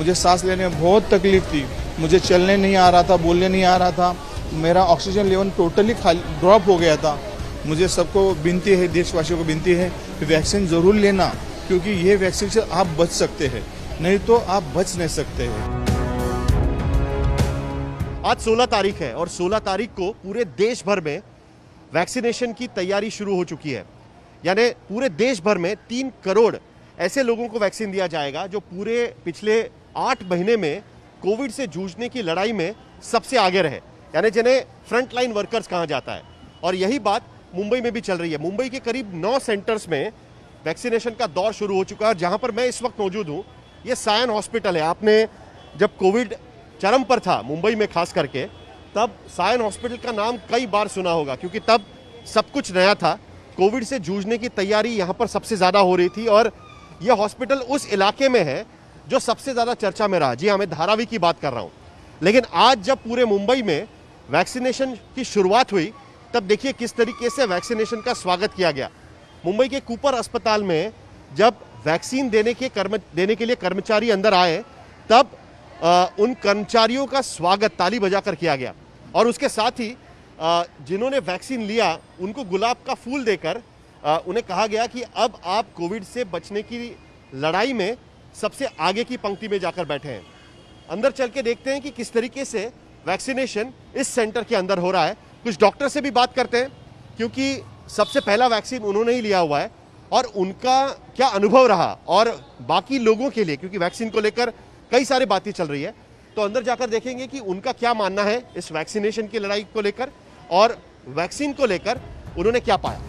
मुझे सांस लेने में बहुत तकलीफ थी, मुझे चलने नहीं आ रहा था, बोलने नहीं आ रहा था, मेरा ऑक्सीजन लेवल टोटली खाली ड्रॉप हो गया था। मुझे सबको विनती है, देशवासियों को विनती है कि वैक्सीन ज़रूर लेना, क्योंकि ये वैक्सीन से आप बच सकते हैं, नहीं तो आप बच नहीं सकते हैं। आज 16 तारीख है और 16 तारीख को पूरे देश भर में वैक्सीनेशन की तैयारी शुरू हो चुकी है। यानी पूरे देश भर में 3 करोड़ ऐसे लोगों को वैक्सीन दिया जाएगा जो पूरे पिछले 8 महीने में कोविड से जूझने की लड़ाई में सबसे आगे रहे, यानी जिन्हें फ्रंट लाइन वर्कर्स कहा जाता है। और यही बात मुंबई में भी चल रही है। मुंबई के करीब 9 सेंटर्स में वैक्सीनेशन का दौर शुरू हो चुका है। जहां पर मैं इस वक्त मौजूद हूं, ये सायन हॉस्पिटल है। आपने जब कोविड चरम पर था मुंबई में खास करके, तब सायन हॉस्पिटल का नाम कई बार सुना होगा, क्योंकि तब सब कुछ नया था। कोविड से जूझने की तैयारी यहाँ पर सबसे ज़्यादा हो रही थी और यह हॉस्पिटल उस इलाके में है जो सबसे ज़्यादा चर्चा में रहा। जी हाँ, मैं धारावी की बात कर रहा हूँ। लेकिन आज जब पूरे मुंबई में वैक्सीनेशन की शुरुआत हुई, तब देखिए किस तरीके से वैक्सीनेशन का स्वागत किया गया। मुंबई के कूपर अस्पताल में जब वैक्सीन देने के लिए कर्मचारी अंदर आए, तब उन कर्मचारियों का स्वागत ताली बजाकर किया गया और उसके साथ ही जिन्होंने वैक्सीन लिया उनको गुलाब का फूल देकर उन्हें कहा गया कि अब आप कोविड से बचने की लड़ाई में सबसे आगे की पंक्ति में जाकर बैठे हैं। अंदर चल के देखते हैं कि किस तरीके से वैक्सीनेशन इस सेंटर के अंदर हो रहा है। कुछ डॉक्टर से भी बात करते हैं, क्योंकि सबसे पहला वैक्सीन उन्होंने ही लिया हुआ है और उनका क्या अनुभव रहा और बाकी लोगों के लिए, क्योंकि वैक्सीन को लेकर कई सारी बातें चल रही है, तो अंदर जाकर देखेंगे कि उनका क्या मानना है इस वैक्सीनेशन की लड़ाई को लेकर और वैक्सीन को लेकर उन्होंने क्या पाया।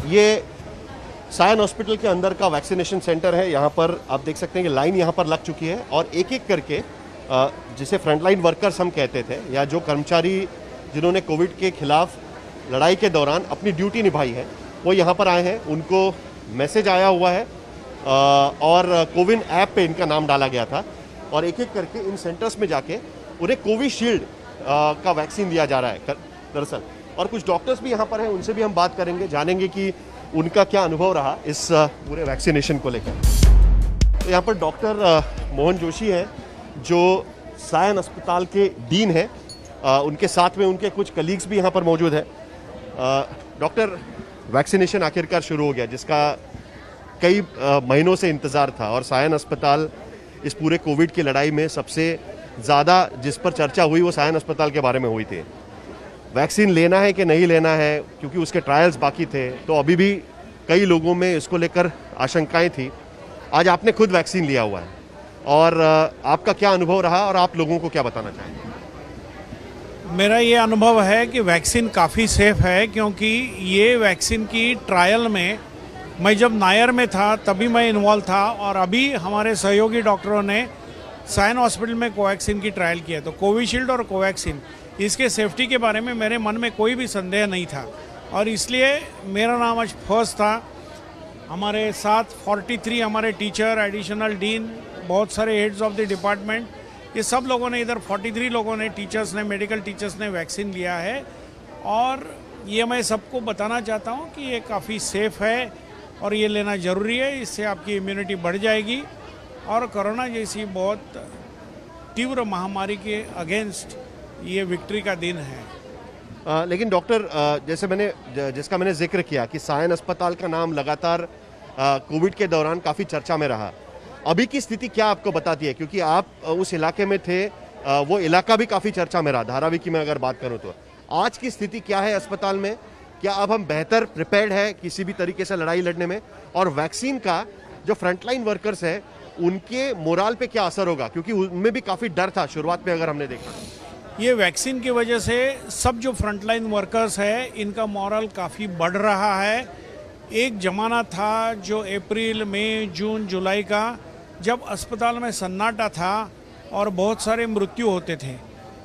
ये सायन हॉस्पिटल के अंदर का वैक्सीनेशन सेंटर है। यहाँ पर आप देख सकते हैं कि लाइन यहाँ पर लग चुकी है और एक एक करके जिसे फ्रंटलाइन वर्कर्स हम कहते थे, या जो कर्मचारी जिन्होंने कोविड के खिलाफ लड़ाई के दौरान अपनी ड्यूटी निभाई है, वो यहाँ पर आए हैं। उनको मैसेज आया हुआ है और कोविन ऐप पे इनका नाम डाला गया था और एक एक करके इन सेंटर्स में जाके उन्हें कोविशील्ड का वैक्सीन दिया जा रहा है दरअसल। और कुछ डॉक्टर्स भी यहाँ पर हैं, उनसे भी हम बात करेंगे, जानेंगे कि उनका क्या अनुभव रहा इस पूरे वैक्सीनेशन को लेकर। तो यहाँ पर डॉक्टर मोहन जोशी हैं जो सायन अस्पताल के डीन हैं। उनके साथ में उनके कुछ कलीग्स भी यहाँ पर मौजूद हैं। डॉक्टर, वैक्सीनेशन आखिरकार शुरू हो गया, जिसका कई महीनों से इंतज़ार था और सायन अस्पताल इस पूरे कोविड की लड़ाई में सबसे ज़्यादा जिस पर चर्चा हुई वो सायन अस्पताल के बारे में हुई थी। वैक्सीन लेना है कि नहीं लेना है, क्योंकि उसके ट्रायल्स बाकी थे, तो अभी भी कई लोगों में इसको लेकर आशंकाएं थी। आज आपने खुद वैक्सीन लिया हुआ है और आपका क्या अनुभव रहा और आप लोगों को क्या बताना चाहेंगे? मेरा ये अनुभव है कि वैक्सीन काफ़ी सेफ है, क्योंकि ये वैक्सीन की ट्रायल में मैं जब नायर में था तभी मैं इन्वॉल्व था और अभी हमारे सहयोगी डॉक्टरों ने सायन हॉस्पिटल में कोवैक्सीन की ट्रायल किया। तो कोविशील्ड और कोवैक्सीन, इसके सेफ्टी के बारे में मेरे मन में कोई भी संदेह नहीं था और इसलिए मेरा नाम आज फर्स्ट था। हमारे साथ 43 हमारे टीचर, एडिशनल डीन, बहुत सारे हेड्स ऑफ द डिपार्टमेंट, ये सब लोगों ने, इधर 43 लोगों ने, टीचर्स ने, मेडिकल टीचर्स ने वैक्सीन लिया है। और ये मैं सबको बताना चाहता हूँ कि ये काफ़ी सेफ़ है और ये लेना ज़रूरी है। इससे आपकी इम्यूनिटी बढ़ जाएगी और कोरोना जैसी बहुत तीव्र महामारी के अगेंस्ट ये विक्ट्री का दिन है। लेकिन डॉक्टर, जिसका मैंने जिक्र किया कि सायन अस्पताल का नाम लगातार कोविड के दौरान काफ़ी चर्चा में रहा, अभी की स्थिति क्या आपको बताती है? क्योंकि आप उस इलाके में थे, वो इलाका भी काफ़ी चर्चा में रहा। धारावी की मैं अगर बात करूं तो आज की स्थिति क्या है अस्पताल में? क्या अब हम बेहतर प्रिपेयर्ड है किसी भी तरीके से लड़ाई लड़ने में? और वैक्सीन का जो फ्रंटलाइन वर्कर्स हैं उनके मोराल पे क्या असर होगा? क्योंकि उनमें भी काफ़ी डर था शुरुआत में, अगर हमने देखा। ये वैक्सीन की वजह से सब जो फ्रंटलाइन वर्कर्स है इनका मोरल काफ़ी बढ़ रहा है। एक ज़माना था जो अप्रैल, मई, जून, जुलाई का, जब अस्पताल में सन्नाटा था और बहुत सारे मृत्यु होते थे।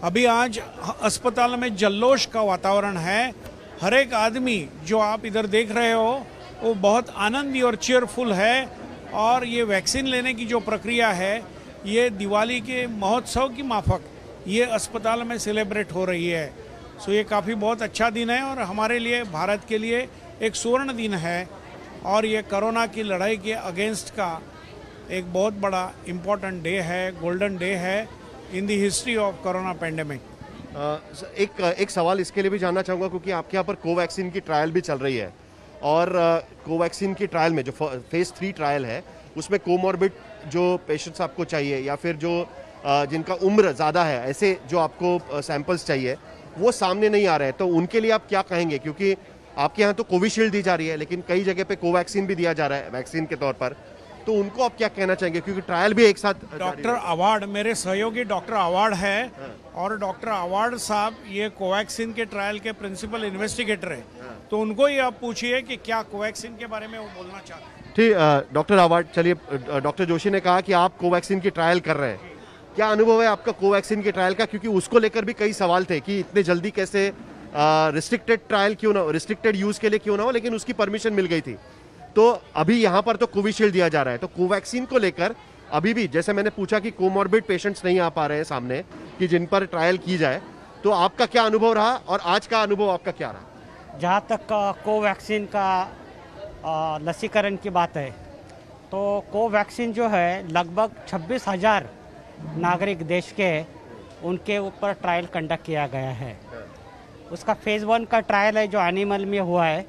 अभी आज अस्पताल में जल्लोष का वातावरण है। हर एक आदमी जो आप इधर देख रहे हो वो बहुत आनंदी और चीयरफुल है और ये वैक्सीन लेने की जो प्रक्रिया है ये दिवाली के महोत्सव की माफक ये अस्पताल में सेलिब्रेट हो रही है। सो ये काफ़ी बहुत अच्छा दिन है और हमारे लिए, भारत के लिए एक स्वर्ण दिन है और ये कोरोना की लड़ाई के अगेंस्ट का एक बहुत बड़ा इम्पोर्टेंट डे है, गोल्डन डे है in the history of corona pandemic. एक सवाल इसके लिए भी जानना चाहूँगा क्योंकि आपके यहाँ पर कोवैक्सीन की ट्रायल भी चल रही है और कोवैक्सीन की ट्रायल में जो फेज 3 ट्रायल है उसमें कोमॉर्बिड जो पेशेंट्स आपको चाहिए या फिर जो जिनका उम्र ज़्यादा है, ऐसे जो आपको सैंपल्स चाहिए वो सामने नहीं आ रहे हैं, तो उनके लिए आप क्या कहेंगे? क्योंकि आपके यहाँ तो कोविशील्ड दी जा रही है लेकिन कई जगह पे कोवैक्सीन भी दिया जा रहा है वैक्सीन के तौर पर, तो उनको आप क्या कहना चाहेंगे क्योंकि ट्रायल भी एक साथ डॉक्टर अवार्ड, मेरे सहयोगी डॉक्टर अवार्ड है और डॉक्टर अवार्ड साहब ये कोवैक्सीन के ट्रायल के प्रिंसिपल इन्वेस्टिगेटर है, तो उनको ही आप पूछिए कि क्या कोवैक्सीन के बारे में वो बोलना चाहते हैं। ठीक, डॉक्टर अवार्ड, चलिए डॉक्टर जोशी ने कहा कि आप कोवैक्सीन की ट्रायल कर रहे हैं, क्या अनुभव है आपका कोवैक्सीन की ट्रायल का? क्योंकि उसको लेकर भी कई सवाल थे कि इतने जल्दी कैसे रिस्ट्रिक्टेड ट्रायल क्यों ना हो, रिस्ट्रिक्टेड यूज के लिए क्यों ना हो, लेकिन उसकी परमिशन मिल गई थी। तो अभी यहाँ पर तो कोविशील्ड दिया जा रहा है, तो कोवैक्सीन को लेकर अभी भी, जैसे मैंने पूछा कि कोमॉर्बिड पेशेंट्स नहीं आ पा रहे हैं सामने कि जिन पर ट्रायल की जाए, तो आपका क्या अनुभव रहा और आज का अनुभव आपका क्या रहा? जहाँ तक कोवैक्सीन का लसीकरण की बात है तो कोवैक्सीन जो है लगभग 26,000 नागरिक देश के उनके ऊपर ट्रायल कंडक्ट किया गया है। उसका फेज़ 1 का ट्रायल है जो एनिमल में हुआ है,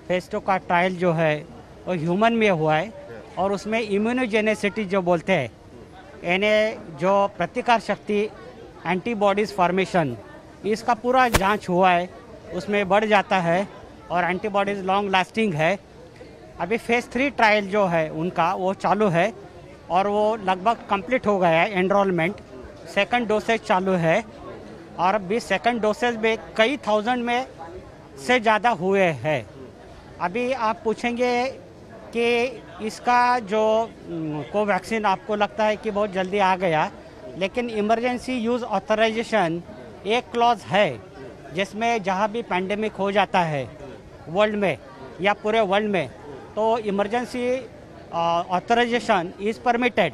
फेज़ 2 का ट्रायल जो है वो ह्यूमन में हुआ है और उसमें इम्यूनोजेनेसिटी जो बोलते हैं, यानी जो प्रतिकार शक्ति, एंटीबॉडीज़ फॉर्मेशन, इसका पूरा जांच हुआ है, उसमें बढ़ जाता है और एंटीबॉडीज़ लॉन्ग लास्टिंग है। अभी फेज़ 3 ट्रायल जो है उनका वो चालू है और वो लगभग कंप्लीट हो गया है एनरोलमेंट, सेकंड डोसेज चालू है और अभी सेकंड डोसेज में कई थाउजेंड में से ज़्यादा हुए हैं। अभी आप पूछेंगे कि इसका जो कोवैक्सीन आपको लगता है कि बहुत जल्दी आ गया, लेकिन इमरजेंसी यूज़ ऑथराइजेशन एक क्लॉज है जिसमें जहाँ भी पैंडेमिक हो जाता है वर्ल्ड में या पूरे वर्ल्ड में, तो इमरजेंसी ऑथराइजेशन इज़ परमिटेड,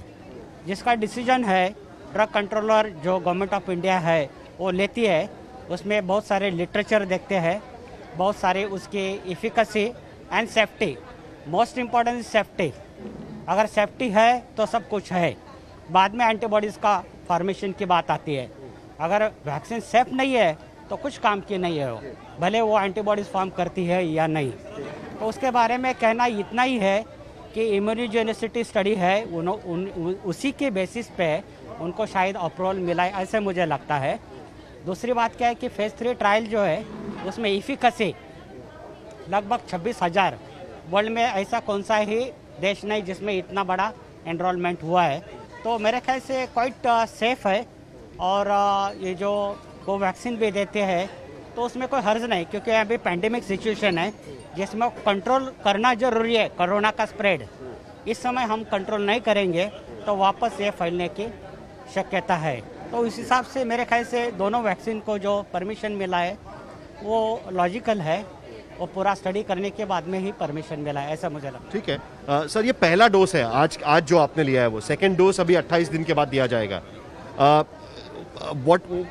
जिसका डिसीजन है ड्रग कंट्रोलर जो गवर्नमेंट ऑफ इंडिया है वो लेती है। उसमें बहुत सारे लिटरेचर देखते हैं, बहुत सारे उसकी efficacy and safety, most important safety. अगर सेफ्टी है तो सब कुछ है, बाद में एंटीबॉडीज़ का फॉर्मेशन की बात आती है। अगर वैक्सीन सेफ नहीं है तो कुछ काम की नहीं है वो, भले वो एंटीबॉडीज़ फॉर्म करती है या नहीं। तो उसके बारे में कहना इतना ही है कि इम्यूनोजेनिसिटी स्टडी है, उसी के बेसिस पे उनको शायद अप्रूवल मिला है, ऐसे मुझे लगता है। दूसरी बात क्या है कि फेज़ 3 ट्रायल जो है उसमें इफिकेसी लगभग 26,000, वर्ल्ड में ऐसा कौन सा ही देश नहीं जिसमें इतना बड़ा एनरोलमेंट हुआ है, तो मेरे ख्याल से क्वाइट सेफ है। और ये जो कोवैक्सीन भी देते हैं तो उसमें कोई हर्ज नहीं, क्योंकि अभी पैंडेमिक सिचुएशन है जिसमें कंट्रोल करना जरूरी है। कोरोना का स्प्रेड इस समय हम कंट्रोल नहीं करेंगे तो वापस ये फैलने की शक्यता है। तो इस हिसाब से मेरे ख्याल से दोनों वैक्सीन को जो परमिशन मिला है वो लॉजिकल है, वो पूरा स्टडी करने के बाद में ही परमिशन मिला है, ऐसा मुझे लगता है। ठीक है सर, ये पहला डोज है आज जो आपने लिया है, वो सेकंड डोज अभी 28 दिन के बाद दिया जाएगा।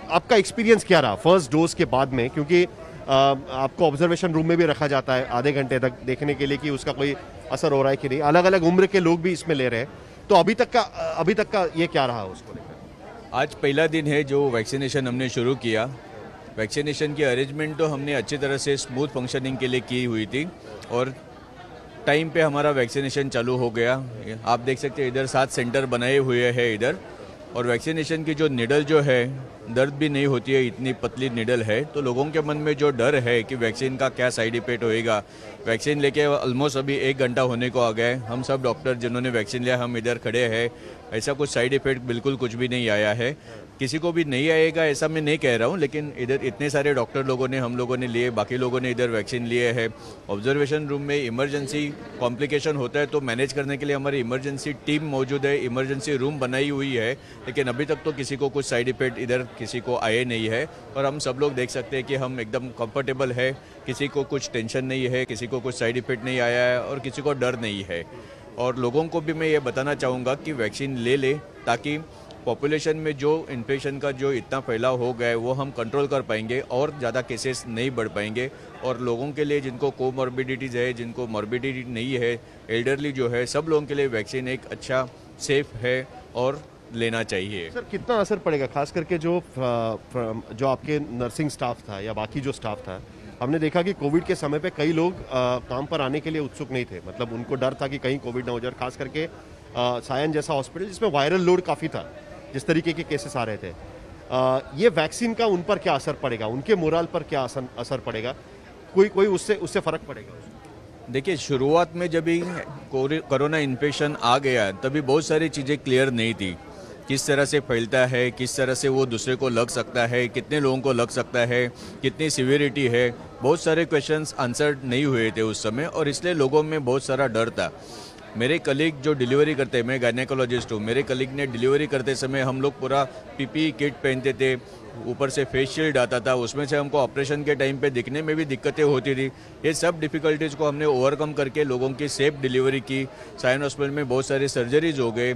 आपका एक्सपीरियंस क्या रहा फर्स्ट डोज के बाद में? क्योंकि आपको ऑब्जर्वेशन रूम में भी रखा जाता है आधे घंटे तक देखने के लिए कि उसका कोई असर हो रहा है कि नहीं। अलग अलग उम्र के लोग भी इसमें ले रहे हैं, तो अभी तक का ये क्या रहा उसको लेकर? आज पहला दिन है जो वैक्सीनेशन हमने शुरू किया। वैक्सीनेशन की अरेंजमेंट तो हमने अच्छी तरह से स्मूथ फंक्शनिंग के लिए की हुई थी और टाइम पे हमारा वैक्सीनेशन चालू हो गया। आप देख सकते हैं इधर 7 सेंटर बनाए हुए हैं इधर, और वैक्सीनेशन की जो निडल जो है दर्द भी नहीं होती है, इतनी पतली निडल है। तो लोगों के मन में जो डर है कि वैक्सीन का क्या साइड इफेक्ट होएगा, वैक्सीन लेके ऑलमोस्ट अभी 1 घंटा होने को आ गए, हम सब डॉक्टर जिन्होंने वैक्सीन लिया हम इधर खड़े हैं, ऐसा कुछ साइड इफेक्ट बिल्कुल कुछ भी नहीं आया है। किसी को भी नहीं आएगा ऐसा मैं नहीं कह रहा हूँ, लेकिन इधर इतने सारे डॉक्टर लोगों ने, हम लोगों ने लिए, बाकी लोगों ने इधर वैक्सीन लिए है। ऑब्जर्वेशन रूम में इमरजेंसी कॉम्प्लिकेशन होता है तो मैनेज करने के लिए हमारी इमरजेंसी टीम मौजूद है, इमरजेंसी रूम बनाई हुई है, लेकिन अभी तक तो किसी को कुछ साइड इफेक्ट इधर किसी को आए नहीं है। और हम सब लोग देख सकते हैं कि हम एकदम कंफर्टेबल है, किसी को कुछ टेंशन नहीं है, किसी को कुछ साइड इफेक्ट नहीं आया है और किसी को डर नहीं है। और लोगों को भी मैं ये बताना चाहूँगा कि वैक्सीन ले ले, ताकि पॉपुलेशन में जो इन्फेक्शन का जो इतना फैलाव हो गया है वो हम कंट्रोल कर पाएंगे और ज़्यादा केसेस नहीं बढ़ पाएंगे। और लोगों के लिए जिनको कोमॉर्बिडिटीज़ है, जिनको मॉर्बिडिटी नहीं है, एल्डरली जो है, सब लोगों के लिए वैक्सीन एक अच्छा सेफ है और लेना चाहिए। सर कितना असर पड़ेगा, खास करके जो आपके नर्सिंग स्टाफ था या बाकी जो स्टाफ था? हमने देखा कि कोविड के समय पे कई लोग काम पर आने के लिए उत्सुक नहीं थे, मतलब उनको डर था कि कहीं कोविड ना हो जाए। खास करके सायन जैसा हॉस्पिटल जिसमें वायरल लोड काफ़ी था, जिस तरीके के केसेस आ रहे थे, ये वैक्सीन का उन पर क्या असर पड़ेगा, उनके मोरल पर क्या असर पड़ेगा, कोई उससे फ़र्क पड़ेगा? देखिए, शुरुआत में जब भी कोरोना इन्फेक्शन आ गया तभी बहुत सारी चीज़ें क्लियर नहीं थी। किस तरह से फैलता है, किस तरह से वो दूसरे को लग सकता है, कितने लोगों को लग सकता है, कितनी सिवियरिटी है, बहुत सारे क्वेश्चंस आंसर नहीं हुए थे उस समय और इसलिए लोगों में बहुत सारा डर था। मेरे कलीग जो डिलीवरी करते हैं, मैं गायनेकोलॉजिस्ट हूँ, मेरे कलीग ने डिलीवरी करते समय हम लोग पूरा पीपीई किट पहनते थे, ऊपर से फेस शील्ड आता था, उसमें से हमको ऑपरेशन के टाइम पे दिखने में भी दिक्कतें होती थी। ये सब डिफ़िकल्टीज़ को हमने ओवरकम करके लोगों की सेफ डिलीवरी की। सायन हॉस्पिटल में बहुत सारे सर्जरीज हो गए।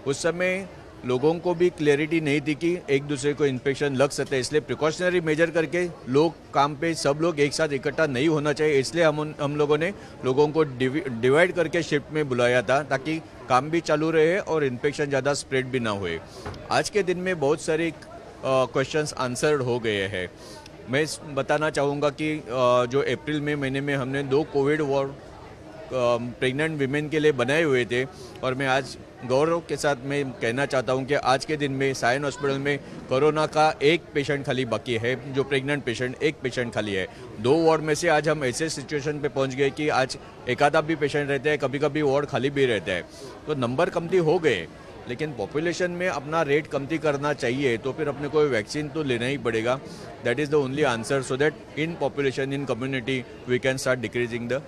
उस समय लोगों को भी क्लैरिटी नहीं थी कि एक दूसरे को इन्फेक्शन लग सकता है, इसलिए प्रिकॉशनरी मेजर करके लोग काम पे सब लोग एक साथ इकट्ठा नहीं होना चाहिए, इसलिए हम लोगों ने लोगों को डिवाइड करके शिफ्ट में बुलाया था ताकि काम भी चालू रहे और इन्फेक्शन ज़्यादा स्प्रेड भी ना हुए। आज के दिन में बहुत सारे क्वेश्चंस आंसर्ड हो गए हैं। मैं बताना चाहूँगा कि जो अप्रैल में महीने में हमने 2 कोविड वार्ड प्रेग्नेंट वीमेन के लिए बनाए हुए थे और मैं आज गौरव के साथ मैं कहना चाहता हूं कि आज के दिन में सायन हॉस्पिटल में कोरोना का एक पेशेंट खाली बाकी है, जो प्रेग्नेंट पेशेंट, एक पेशेंट खाली है। 2 वार्ड में से आज हम ऐसे सिचुएशन पे पहुंच गए कि आज एक आधा भी पेशेंट रहते हैं, कभी कभी वार्ड खाली भी रहता है। तो नंबर कमती हो गए, लेकिन पॉपुलेशन में अपना रेट कमती करना चाहिए, तो फिर अपने को वैक्सीन तो लेना ही पड़ेगा। That is the only answer, so that in population, in community we can start decreasing the.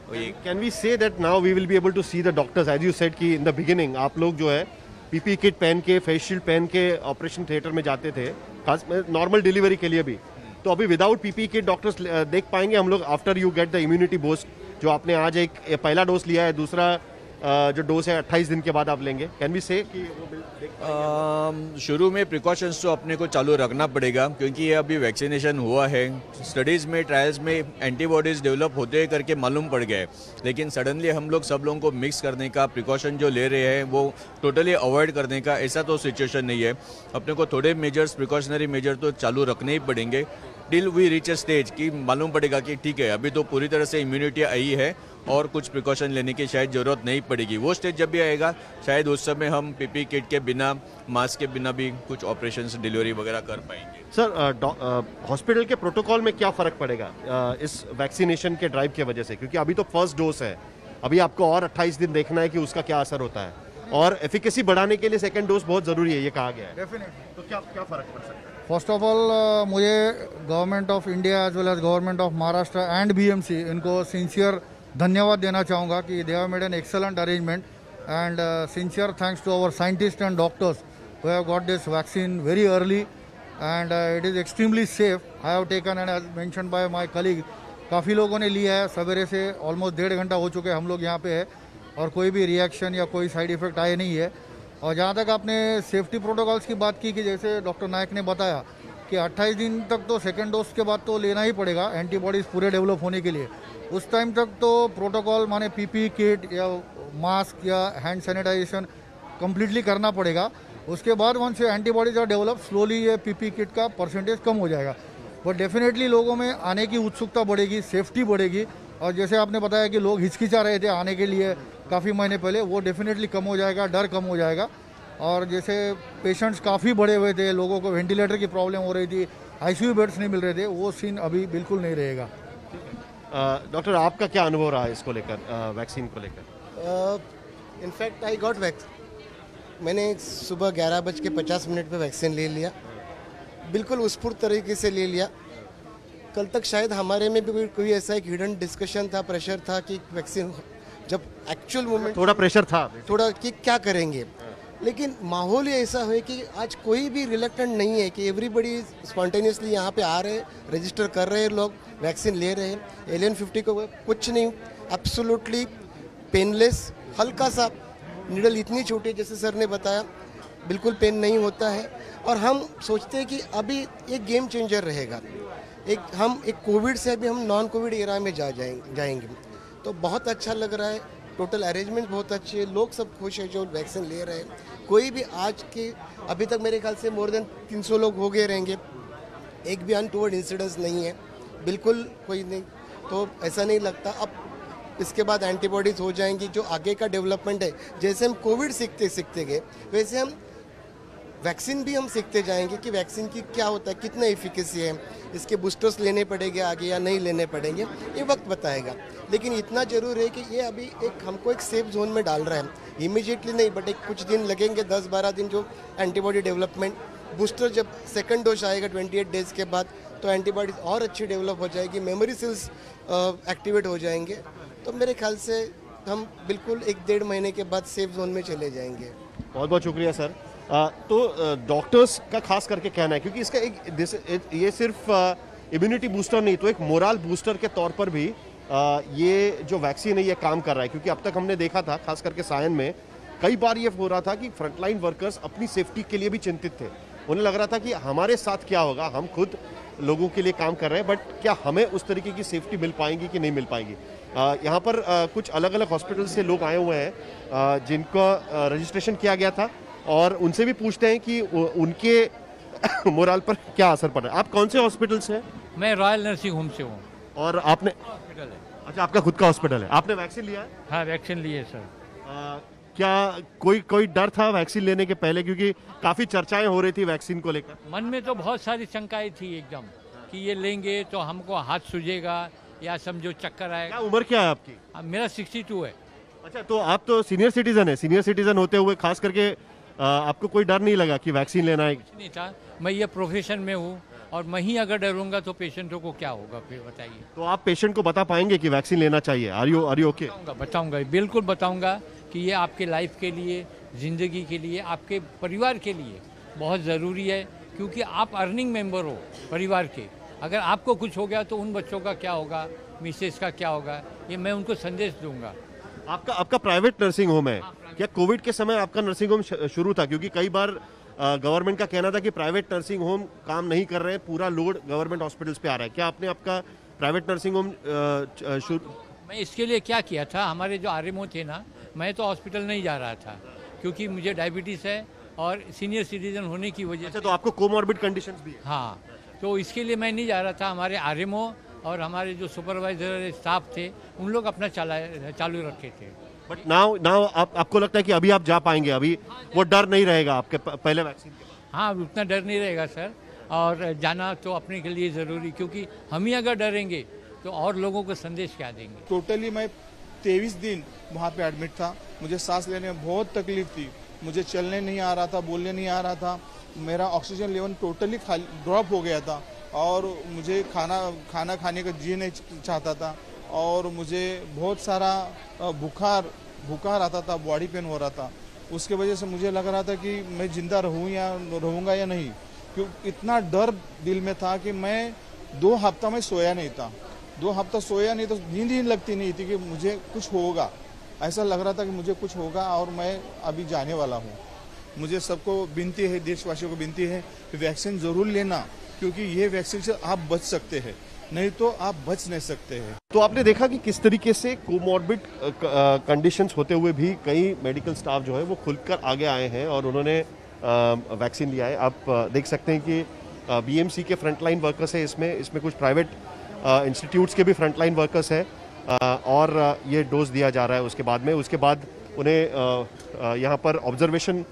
Can we say that now we will be able to see the doctors, as you said कि in the beginning आप लोग जो है PP kit पहन के, face shield पहन के operation theatre में जाते थे, खास नॉर्मल डिलीवरी के लिए भी, तो अभी विदाउट पीपी किट डॉक्टर्स देख पाएंगे हम लोग after you get the immunity boost, जो आपने आज एक पहला डोज लिया है, दूसरा जो डोज है 28 दिन के बाद आप लेंगे? कैन वी से कि वो शुरू में प्रिकॉशंस तो अपने को चालू रखना पड़ेगा, क्योंकि ये अभी वैक्सीनेशन हुआ है। स्टडीज़ में, ट्रायल्स में एंटीबॉडीज़ डेवलप होते करके मालूम पड़ गए, लेकिन सडनली हम लोग सब लोगों को मिक्स करने का, प्रिकॉशन जो ले रहे हैं वो टोटली अवॉइड करने का ऐसा तो सिचुएशन नहीं है। अपने को थोड़े मेजर्स, प्रिकॉशनरी मेजर तो चालू रखने ही पड़ेंगे till we reach a stage कि मालूम पड़ेगा कि ठीक है, अभी तो पूरी तरह से इम्यूनिटी आई है और कुछ प्रिकॉशन लेने की शायद ज़रूरत नहीं पड़ेगी। वो स्टेज जब भी आएगा, शायद उस समय हम पीपी किट के बिना, मास्क के बिना भी कुछ ऑपरेशंस, डिलीवरी वगैरह कर पाएंगे। सर, हॉस्पिटल के प्रोटोकॉल में क्या फ़र्क पड़ेगा इस वैक्सीनेशन के ड्राइव की वजह से? क्योंकि अभी तो फर्स्ट डोज है, अभी आपको और 28 दिन देखना है कि उसका क्या असर होता है, और एफिकेसी बढ़ाने के लिए सेकेंड डोज बहुत ज़रूरी है, ये कहा गया है। डेफिनेटली। तो क्या फ़र्क पड़ सकता है? फर्स्ट ऑफ ऑल मुझे government of India as well as government of Maharashtra and BMC, इनको सिंसियर धन्यवाद देना चाहूँगा कि they have made an excellent arrangement, and sincere thanks to our scientist and doctors who have got this vaccine very early, and it is extremely safe. I have taken, and as mentioned by my colleague, काफ़ी लोगों ने लिया है। सवेरे से almost 1.5 घंटा हो चुके हैं हम लोग यहाँ पे है, और कोई भी रिएक्शन या कोई साइड इफ़ेक्ट आए नहीं है। और जहाँ तक आपने सेफ्टी प्रोटोकॉल्स की बात की कि जैसे डॉक्टर नायक ने बताया कि 28 दिन तक तो सेकेंड डोज के बाद तो लेना ही पड़ेगा एंटीबॉडीज़ पूरे डेवलप होने के लिए। उस टाइम तक तो प्रोटोकॉल माने पीपी किट या मास्क या हैंड सैनिटाइजेशन कम्प्लीटली करना पड़ेगा। उसके बाद वंस से एंटीबॉडीज आर डेवलप, स्लोली ये पीपी किट का परसेंटेज कम हो जाएगा। बट डेफिनेटली लोगों में आने की उत्सुकता बढ़ेगी, सेफ्टी बढ़ेगी, और जैसे आपने बताया कि लोग हिचकिचा रहे थे आने के लिए काफ़ी महीने पहले, वो डेफिनेटली कम हो जाएगा, डर कम हो जाएगा। और जैसे पेशेंट्स काफ़ी बढ़े हुए थे, लोगों को वेंटिलेटर की प्रॉब्लम हो रही थी, आईसीयू बेड्स नहीं मिल रहे थे, वो सीन अभी बिल्कुल नहीं रहेगा। डॉक्टर, आपका क्या अनुभव रहा है इसको लेकर, वैक्सीन को लेकर? इनफैक्ट आई गॉट वैक्स, मैंने सुबह 11:50 पे वैक्सीन ले लिया, बिल्कुल उत्स्फूर्त तरीके से ले लिया। कल तक शायद हमारे में भी कोई ऐसा एक हिडन डिस्कशन था, प्रेशर था कि वैक्सीन, जब एक्चुअल मोमेंट थोड़ा प्रेशर था, थोड़ा कि क्या करेंगे, लेकिन माहौल ही ऐसा है कि आज कोई भी रिलेक्टेंट नहीं है कि एवरीबडी स्पॉन्टेनियसली यहाँ पे आ रहे, रजिस्टर कर रहे हैं, लोग वैक्सीन ले रहे हैं। एलियन 50 को कुछ नहीं, एब्सोल्युटली पेनलेस, हल्का सा निडल, इतनी छोटी जैसे सर ने बताया, बिल्कुल पेन नहीं होता है। और हम सोचते हैं कि अभी एक गेम चेंजर रहेगा, हम एक कोविड से अभी हम नॉन कोविड एरा में जाएंगे। तो बहुत अच्छा लग रहा है, टोटल अरेंजमेंट बहुत अच्छे है, लोग सब खुश है जो वैक्सीन ले रहे हैं। कोई भी आज के अभी तक मेरे ख्याल से मोर देन 300 लोग हो गए रहेंगे, एक भी अनटूवर्ड इंसिडेंस नहीं है, बिल्कुल कोई नहीं। तो ऐसा नहीं लगता अब इसके बाद एंटीबॉडीज हो जाएंगी। जो आगे का डेवलपमेंट है, जैसे हम कोविड सीखते गए वैसे हम वैक्सीन भी हम सीखते जाएंगे कि वैक्सीन की क्या होता है, कितना एफिकेसी है, इसके बूस्टर्स लेने पड़ेंगे आगे या नहीं लेने पड़ेंगे, ये वक्त बताएगा। लेकिन इतना जरूर है कि ये अभी हमको एक सेफ जोन में डाल रहा है, इमीडिएटली नहीं बट एक कुछ दिन लगेंगे, 10-12 दिन जो एंटीबॉडी डेवलपमेंट। बूस्टर जब सेकंड डोज आएगा 28 डेज के बाद तो एंटीबॉडीज और अच्छी डेवलप हो जाएगी, मेमोरी सेल्स एक्टिवेट हो जाएंगे। तो मेरे ख्याल से हम बिल्कुल 1-1.5 महीने के बाद सेफ जोन में चले जाएंगे। बहुत बहुत शुक्रिया सर। तो डॉक्टर्स का खास करके कहना है, क्योंकि इसका ये सिर्फ इम्यूनिटी बूस्टर नहीं तो एक मोरल बूस्टर के तौर पर भी ये जो वैक्सीन है ये काम कर रहा है। क्योंकि अब तक हमने देखा था खास करके सायन में कई बार ये हो रहा था कि फ्रंटलाइन वर्कर्स अपनी सेफ्टी के लिए भी चिंतित थे। उन्हें लग रहा था कि हमारे साथ क्या होगा, हम खुद लोगों के लिए काम कर रहे हैं बट क्या हमें उस तरीके की सेफ्टी मिल पाएंगी कि नहीं मिल पाएंगी। यहाँ पर कुछ अलग अलग हॉस्पिटल से लोग आए हुए हैं जिनका रजिस्ट्रेशन किया गया था और उनसे भी पूछते हैं कि उनके मोरल पर क्या असर पड़ रहा है। आप कौन से हॉस्पिटल से हैं? मैं रॉयल नर्सिंग होम से हूँ। और आपने हॉस्पिटल है। अच्छा, आपका खुद का हॉस्पिटल है, आपने वैक्सीन लिया है? हाँ, वैक्सीन लिए सर। क्या कोई डर था वैक्सीन लेने के पहले, क्योंकि काफी चर्चाएं हो रही थी वैक्सीन को लेकर? मन में तो बहुत सारी शंकाएं थी एकदम कि ये लेंगे तो हमको हाथ सूझेगा या समझो चक्कर आएगा। क्या उम्र क्या है आपकी? मेरा 62 है। अच्छा, तो आप तो सीनियर सिटीजन है। सीनियर सिटीजन होते हुए खास करके आपको कोई डर नहीं लगा कि वैक्सीन लेना है? कुछ नहीं था, मैं ये प्रोफेशन में हूँ और मैं ही अगर डरूंगा तो पेशेंटों को क्या होगा फिर बताइए। तो आप पेशेंट को बता पाएंगे कि वैक्सीन लेना चाहिए? Are you okay? बताऊंगा, बिल्कुल बताऊंगा कि ये आपके लाइफ के लिए, ज़िंदगी के लिए, आपके परिवार के लिए बहुत ज़रूरी है। क्योंकि आप अर्निंग मेंबर हो परिवार के, अगर आपको कुछ हो गया तो उन बच्चों का क्या होगा, मिसेस का क्या होगा, ये मैं उनको संदेश दूंगा। आपका प्राइवेट नर्सिंग होम है क्या? कोविड के समय आपका नर्सिंग होम शुरू था? क्योंकि कई बार गवर्नमेंट का कहना था कि प्राइवेट नर्सिंग होम काम नहीं कर रहे हैं, पूरा लोड गवर्नमेंट हॉस्पिटल्स पे आ रहा है। क्या आपने आपका प्राइवेट नर्सिंग होम मैं इसके लिए क्या किया था, हमारे जो आरएमओ थे ना, मैं तो हॉस्पिटल नहीं जा रहा था क्योंकि मुझे डायबिटीज़ है और सीनियर सिटीजन होने की वजह से। तो आपको कोमॉर्बिड कंडीशंस भी है? हाँ, तो इसके लिए मैं नहीं जा रहा था। हमारे आरएमओ और हमारे जो सुपरवाइजर स्टाफ थे उन लोग अपना चालू रखे थे। बट नाउ आपको लगता है कि अभी आप जा पाएंगे? अभी वो डर नहीं रहेगा आपके पहले वैक्सीन के बाद? हाँ, उतना डर नहीं रहेगा सर, और जाना तो अपने के लिए ज़रूरी, क्योंकि हम ही अगर डरेंगे तो और लोगों को संदेश क्या देंगे। टोटली मैं 23 दिन वहाँ पे एडमिट था। मुझे सांस लेने में बहुत तकलीफ थी, मुझे चलने नहीं आ रहा था, बोलने नहीं आ रहा था, मेरा ऑक्सीजन लेवल टोटली ड्रॉप हो गया था और मुझे खाना खाने का जी नहीं चाहता था और मुझे बहुत सारा बुखार आता था, बॉडी पेन हो रहा था। उसके वजह से मुझे लग रहा था कि मैं जिंदा रहूँगा या नहीं, क्योंकि इतना डर दिल में था कि मैं 2 हफ्ता में सोया नहीं था। 2 हफ्ता सोया नहीं तो नींद ही लगती नहीं थी कि मुझे कुछ होगा। ऐसा लग रहा था कि मुझे कुछ होगा और मैं अभी जाने वाला हूँ। मुझे सबको विनती है, देशवासियों को विनती है कि वैक्सीन ज़रूर लेना, क्योंकि ये वैक्सीन से आप बच सकते हैं, नहीं तो आप बच नहीं सकते हैं। तो आपने देखा कि किस तरीके से कोमॉर्बिड कंडीशंस होते हुए भी कई मेडिकल स्टाफ जो है वो खुलकर आगे आए हैं और उन्होंने वैक्सीन लिया है। आप देख सकते हैं कि बीएमसी के फ्रंटलाइन वर्कर्स है, इसमें कुछ प्राइवेट इंस्टीट्यूट्स के भी फ्रंटलाइन वर्कर्स हैं और ये डोज दिया जा रहा है। उसके बाद उन्हें यहाँ पर ऑब्जर्वेशन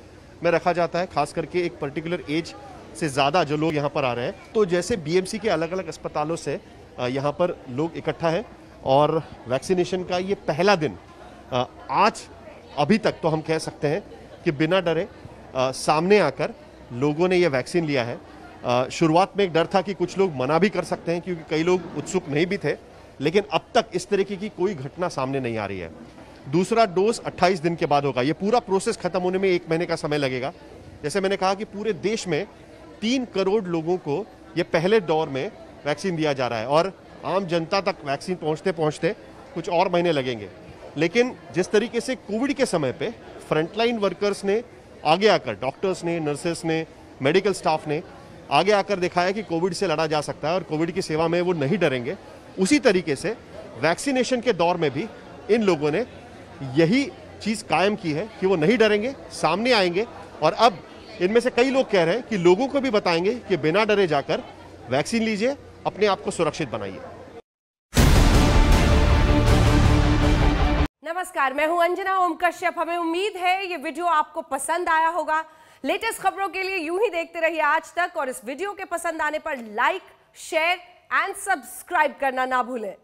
में रखा जाता है, खास करके एक पर्टिकुलर एज से ज़्यादा जो लोग यहाँ पर आ रहे हैं। तो जैसे बीएमसी के अलग अलग अस्पतालों से यहाँ पर लोग इकट्ठा हैं और वैक्सीनेशन का ये पहला दिन आज अभी तक तो हम कह सकते हैं कि बिना डरे सामने आकर लोगों ने ये वैक्सीन लिया है। शुरुआत में एक डर था कि कुछ लोग मना भी कर सकते हैं क्योंकि कई लोग उत्सुक नहीं भी थे, लेकिन अब तक इस तरीके की कोई घटना सामने नहीं आ रही है। दूसरा डोज 28 दिन के बाद होगा। ये पूरा प्रोसेस खत्म होने में 1 महीने का समय लगेगा। जैसे मैंने कहा कि पूरे देश में 3 करोड़ लोगों को ये पहले दौर में वैक्सीन दिया जा रहा है और आम जनता तक वैक्सीन पहुंचते पहुंचते कुछ और महीने लगेंगे। लेकिन जिस तरीके से कोविड के समय पे फ्रंटलाइन वर्कर्स ने आगे आकर डॉक्टर्स ने, नर्सेस ने, मेडिकल स्टाफ ने आगे आकर दिखाया कि कोविड से लड़ा जा सकता है और कोविड की सेवा में वो नहीं डरेंगे। उसी तरीके से वैक्सीनेशन के दौर में भी इन लोगों ने यही चीज़ कायम की है कि वो नहीं डरेंगे, सामने आएंगे और अब इनमें से कई लोग कह रहे हैं कि लोगों को भी बताएंगे कि बिना डरे जाकर वैक्सीन लीजिए, अपने आप को सुरक्षित बनाइए। नमस्कार, मैं हूं अंजना ओम कश्यप। हमें उम्मीद है ये वीडियो आपको पसंद आया होगा। लेटेस्ट खबरों के लिए यूं ही देखते रहिए आज तक और इस वीडियो के पसंद आने पर लाइक, शेयर एंड सब्सक्राइब करना ना भूलें।